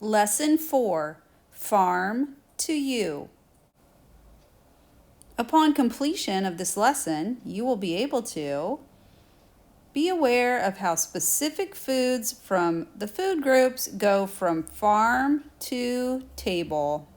Lesson 4, Farm to You. Upon completion of this lesson, you will be able to be aware of how specific foods from the food groups go from farm to table.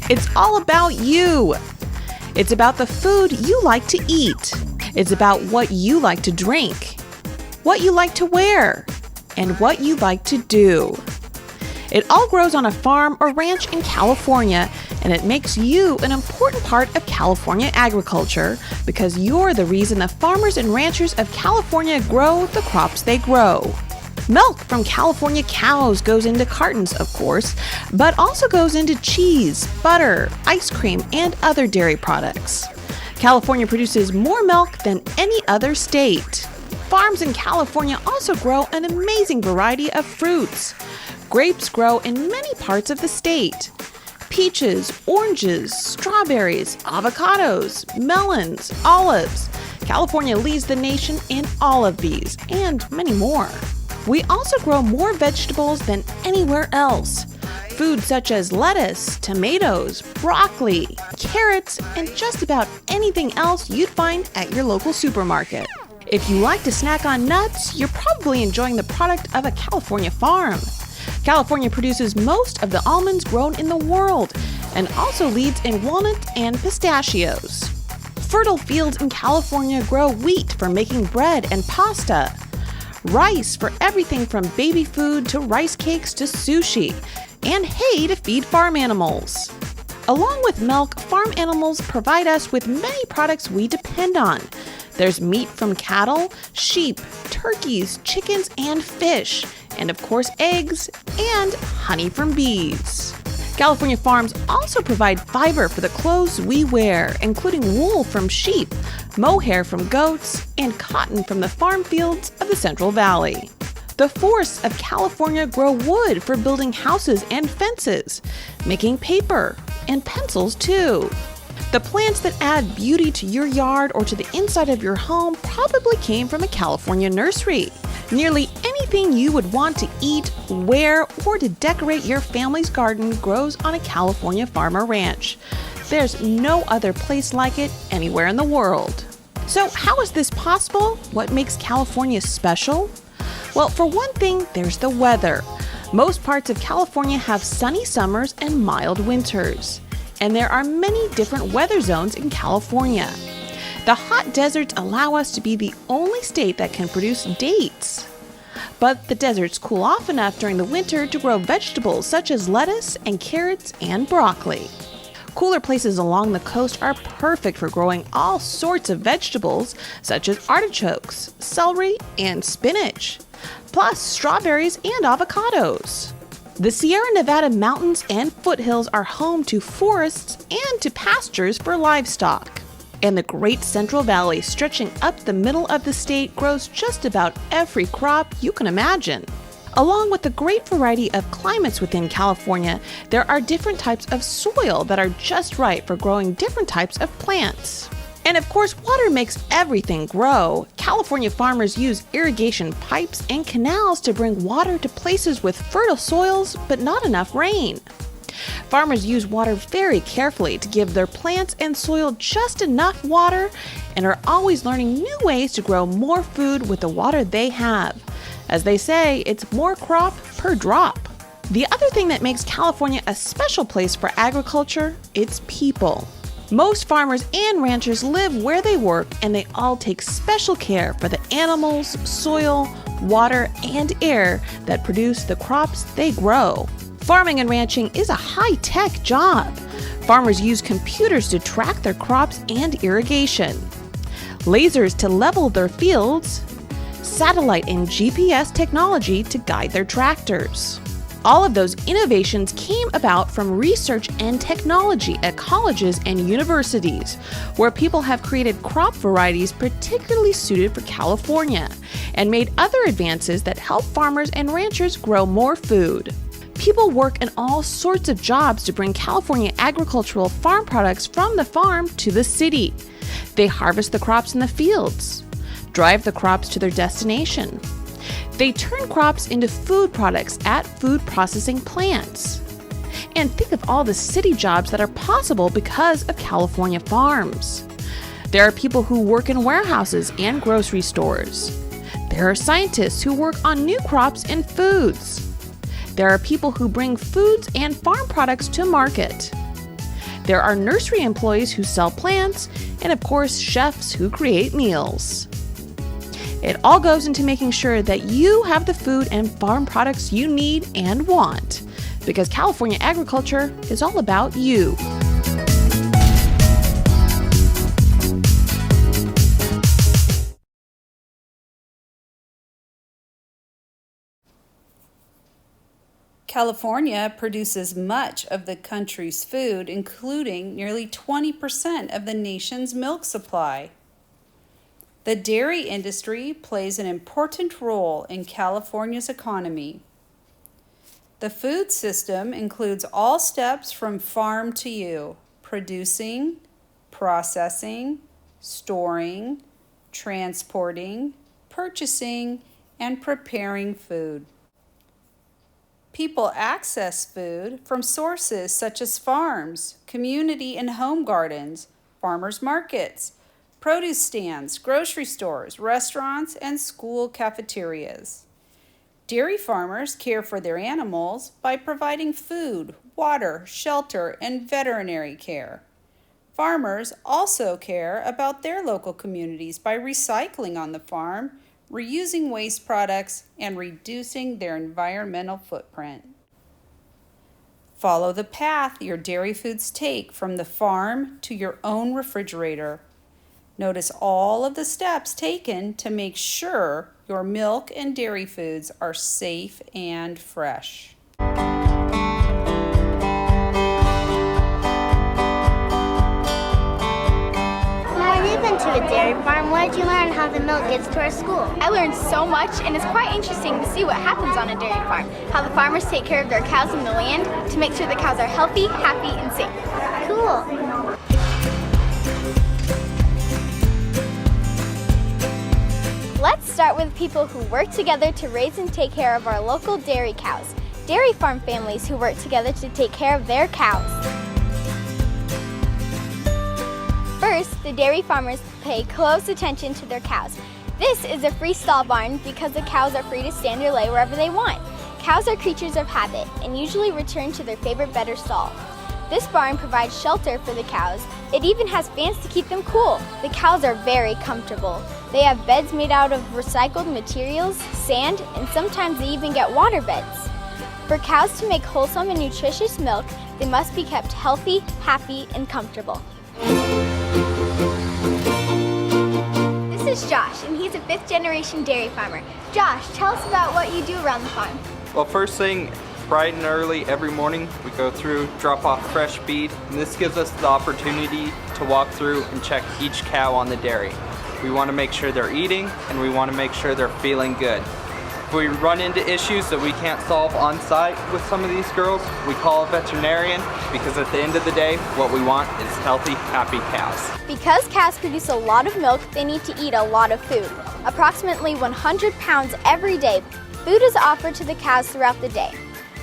It's all about you. It's about the food you like to eat. It's about what you like to drink, what you like to wear, and what you like to do. It all grows on a farm or ranch in California, and it makes you an important part of California agriculture because you're the reason the farmers and ranchers of California grow the crops they grow. Milk from California cows goes into cartons, of course, but also goes into cheese, butter, ice cream, and other dairy products. California produces more milk than any other state. Farms in California also grow an amazing variety of fruits. Grapes grow in many parts of the state. Peaches, oranges, strawberries, avocados, melons, olives. California leads the nation in all of these, and many more. We also grow more vegetables than anywhere else. Foods such as lettuce, tomatoes, broccoli, carrots, and just about anything else you'd find at your local supermarket. If you like to snack on nuts, you're probably enjoying the product of a California farm. California produces most of the almonds grown in the world and also leads in walnuts and pistachios. Fertile fields in California grow wheat for making bread and pasta, rice for everything from baby food to rice cakes to sushi, and hay to feed farm animals. Along with milk, farm animals provide us with many products we depend on. There's meat from cattle, sheep, turkeys, chickens, and fish, and of course eggs, and honey from bees. California farms also provide fiber for the clothes we wear, including wool from sheep, mohair from goats, and cotton from the farm fields of the Central Valley. The forests of California grow wood for building houses and fences, making paper and pencils too. The plants that add beauty to your yard or to the inside of your home probably came from a California nursery. Nearly anything you would want to eat, wear, or to decorate your family's garden grows on a California farm or ranch. There's no other place like it anywhere in the world. So how is this possible? What makes California special? Well, for one thing, there's the weather. Most parts of California have sunny summers and mild winters. And there are many different weather zones in California. The hot deserts allow us to be the only state that can produce dates. But the deserts cool off enough during the winter to grow vegetables such as lettuce and carrots and broccoli. Cooler places along the coast are perfect for growing all sorts of vegetables such as artichokes, celery, and spinach, plus strawberries and avocados. The Sierra Nevada mountains and foothills are home to forests and to pastures for livestock. And the Great Central Valley, stretching up the middle of the state, grows just about every crop you can imagine. Along with the great variety of climates within California, there are different types of soil that are just right for growing different types of plants. And of course, water makes everything grow. California farmers use irrigation pipes and canals to bring water to places with fertile soils but not enough rain. Farmers use water very carefully to give their plants and soil just enough water and are always learning new ways to grow more food with the water they have. As they say, it's more crop per drop. The other thing that makes California a special place for agriculture, it's people. Most farmers and ranchers live where they work, and they all take special care for the animals, soil, water, and air that produce the crops they grow. Farming and ranching is a high-tech job. Farmers use computers to track their crops and irrigation, lasers to level their fields, satellite and GPS technology to guide their tractors. All of those innovations came about from research and technology at colleges and universities, where people have created crop varieties particularly suited for California and made other advances that help farmers and ranchers grow more food. People work in all sorts of jobs to bring California agricultural farm products from the farm to the city. They harvest the crops in the fields, drive the crops to their destination. They turn crops into food products at food processing plants. And think of all the city jobs that are possible because of California farms. There are people who work in warehouses and grocery stores. There are scientists who work on new crops and foods. There are people who bring foods and farm products to market. There are nursery employees who sell plants, and of course, chefs who create meals. It all goes into making sure that you have the food and farm products you need and want, because California agriculture is all about you. California produces much of the country's food, including nearly 20% of the nation's milk supply. The dairy industry plays an important role in California's economy. The food system includes all steps from farm to you: producing, processing, storing, transporting, purchasing, and preparing food. People access food from sources such as farms, community and home gardens, farmers markets, produce stands, grocery stores, restaurants, and school cafeterias. Dairy farmers care for their animals by providing food, water, shelter, and veterinary care. Farmers also care about their local communities by recycling on the farm, reusing waste products, and reducing their environmental footprint. Follow the path your dairy foods take from the farm to your own refrigerator. Notice all of the steps taken to make sure your milk and dairy foods are safe and fresh. To a dairy farm, what did you learn how the milk gets to our school? I learned so much, and it's quite interesting to see what happens on a dairy farm, how the farmers take care of their cows in the land to make sure the cows are healthy, happy, and safe. Cool. Let's start with people who work together to raise and take care of our local dairy cows. Dairy farm families who work together to take care of their cows. First, the dairy farmers pay close attention to their cows. This is a free stall barn because the cows are free to stand or lay wherever they want. Cows are creatures of habit and usually return to their favorite better stall. This barn provides shelter for the cows. It even has fans to keep them cool. The cows are very comfortable. They have beds made out of recycled materials, sand, and sometimes they even get water beds. For cows to make wholesome and nutritious milk, they must be kept healthy, happy, and comfortable. This is Josh, and he's a fifth-generation dairy farmer. Josh, tell us about what you do around the farm. Well, first thing, bright and early every morning, we go through, drop off fresh feed, and this gives us the opportunity to walk through and check each cow on the dairy. We want to make sure they're eating, and we want to make sure they're feeling good. If we run into issues that we can't solve on site with some of these girls, we call a veterinarian, because at the end of the day, what we want is healthy, happy cows. Because cows produce a lot of milk, they need to eat a lot of food. Approximately 100 pounds every day, food is offered to the cows throughout the day.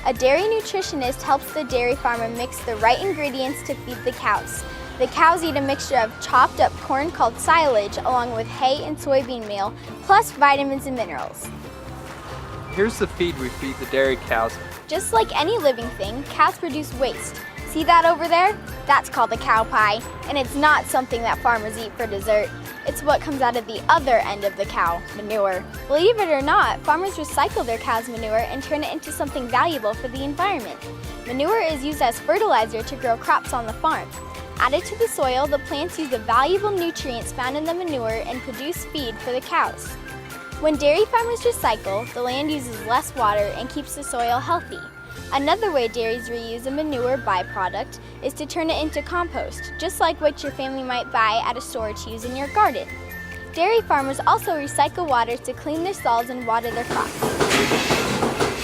A dairy nutritionist helps the dairy farmer mix the right ingredients to feed the cows. The cows eat a mixture of chopped up corn called silage, along with hay and soybean meal, plus vitamins and minerals. Here's the feed we feed the dairy cows. Just like any living thing, cows produce waste. See that over there? That's called a cow pie, and it's not something that farmers eat for dessert. It's what comes out of the other end of the cow, manure. Believe it or not, farmers recycle their cow's manure and turn it into something valuable for the environment. Manure is used as fertilizer to grow crops on the farm. Added to the soil, the plants use the valuable nutrients found in the manure and produce feed for the cows. When dairy farmers recycle, the land uses less water and keeps the soil healthy. Another way dairies reuse a manure byproduct is to turn it into compost, just like what your family might buy at a store to use in your garden. Dairy farmers also recycle water to clean their stalls and water their crops.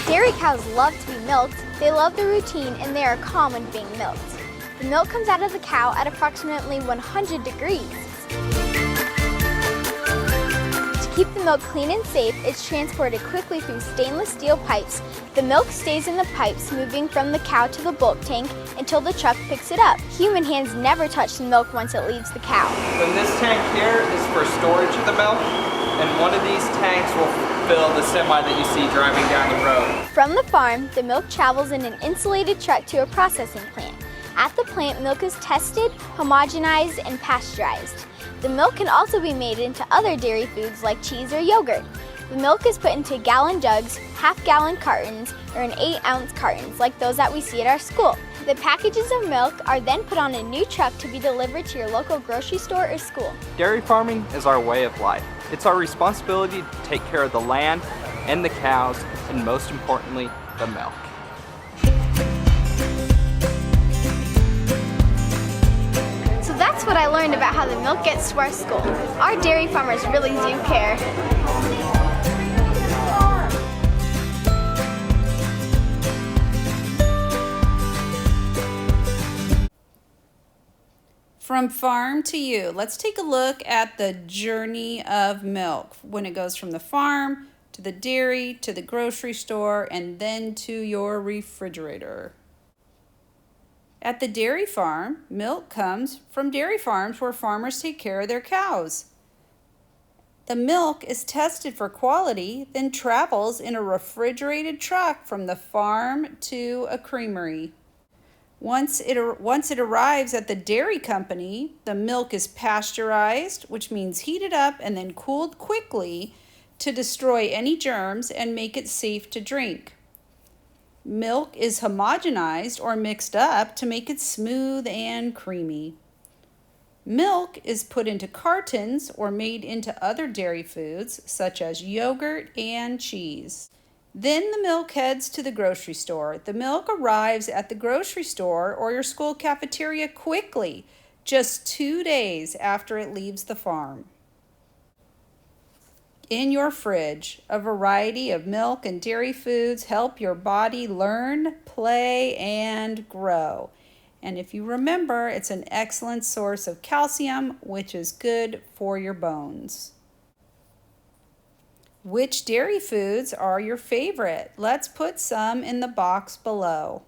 Dairy cows love to be milked, They love the routine and they are calm when being milked. The milk comes out of the cow at approximately 100 degrees. To keep the milk clean and safe, it's transported quickly through stainless steel pipes. The milk stays in the pipes, moving from the cow to the bulk tank until the truck picks it up. Human hands never touch the milk once it leaves the cow. Then this tank here is for storage of the milk, and one of these tanks will fill the semi that you see driving down the road. From the farm, the milk travels in an insulated truck to a processing plant. At the plant, milk is tested, homogenized, and pasteurized. The milk can also be made into other dairy foods like cheese or yogurt. The milk is put into gallon jugs, half-gallon cartons, or in 8-ounce cartons like those that we see at our school. The packages of milk are then put on a new truck to be delivered to your local grocery store or school. Dairy farming is our way of life. It's our responsibility to take care of the land and the cows, and most importantly, the milk. So that's what I learned about how the milk gets to our school. Our dairy farmers really do care. From farm to you, let's take a look at the journey of milk when it goes from the farm to the dairy to the grocery store and then to your refrigerator. At the dairy farm, milk comes from dairy farms where farmers take care of their cows. The milk is tested for quality, then travels in a refrigerated truck from the farm to a creamery. Once it arrives at the dairy company, the milk is pasteurized, which means heated up and then cooled quickly to destroy any germs and make it safe to drink. Milk is homogenized or mixed up to make it smooth and creamy. Milk is put into cartons or made into other dairy foods such as yogurt and cheese. Then the milk heads to the grocery store. The milk arrives at the grocery store or your school cafeteria quickly, just 2 days after it leaves the farm. In your fridge, a variety of milk and dairy foods help your body learn, play, and grow. And if you remember, it's an excellent source of calcium, which is good for your bones. Which dairy foods are your favorite? Let's put some in the box below.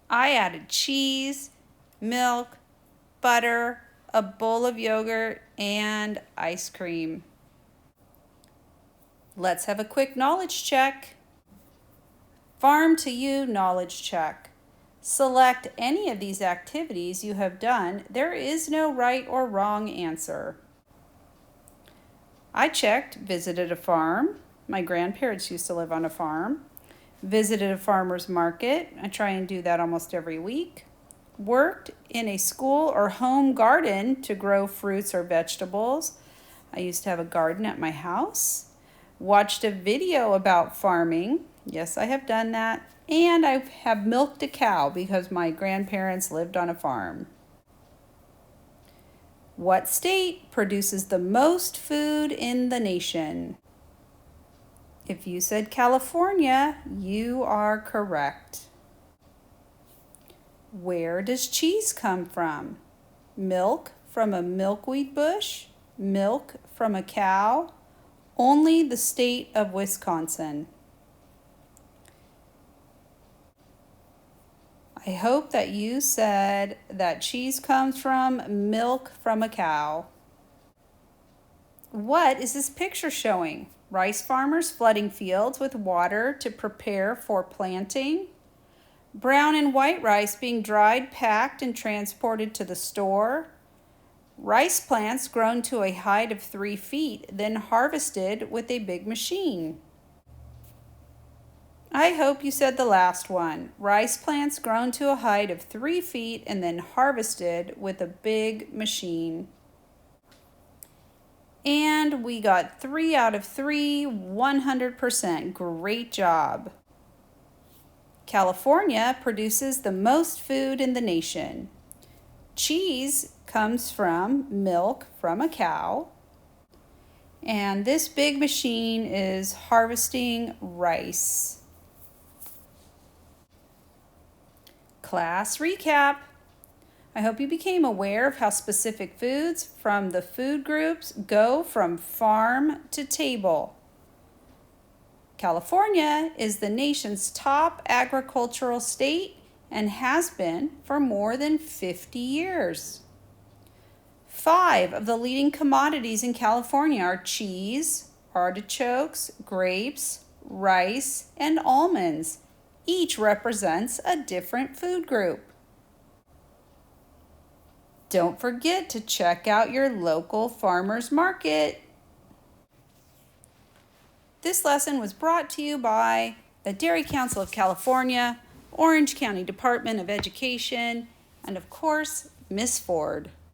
I added cheese, milk, butter, a bowl of yogurt, and ice cream. Let's have a quick knowledge check. Farm to you knowledge check. Select any of these activities you have done. There is no right or wrong answer. I checked, visited a farm. My grandparents used to live on a farm. Visited a farmer's market. I try and do that almost every week. Worked in a school or home garden to grow fruits or vegetables. I used to have a garden at my house. Watched a video about farming. Yes, I have done that. And I have milked a cow because my grandparents lived on a farm. What state produces the most food in the nation? If you said California, you are correct. Where does cheese come from? Milk from a milkweed bush? Milk from a cow? Only the state of Wisconsin. I hope that you said that cheese comes from milk from a cow. What is this picture showing? Rice farmers flooding fields with water to prepare for planting. Brown and white rice being dried, packed, and transported to the store. Rice plants grown to a height of 3 feet, then harvested with a big machine. I hope you said the last one. Rice plants grown to a height of 3 feet and then harvested with a big machine. And we got 3 out of 3, 100%. Great job. California produces the most food in the nation. Cheese comes from milk from a cow. And this big machine is harvesting rice. Class recap. I hope you became aware of how specific foods from the food groups go from farm to table. California is the nation's top agricultural state and has been for more than 50 years. 5 of the leading commodities in California are cheese, artichokes, grapes, rice, and almonds. Each represents a different food group. Don't forget to check out your local farmers market. This lesson was brought to you by the Dairy Council of California, Orange County Department of Education, and of course, Miss Ford.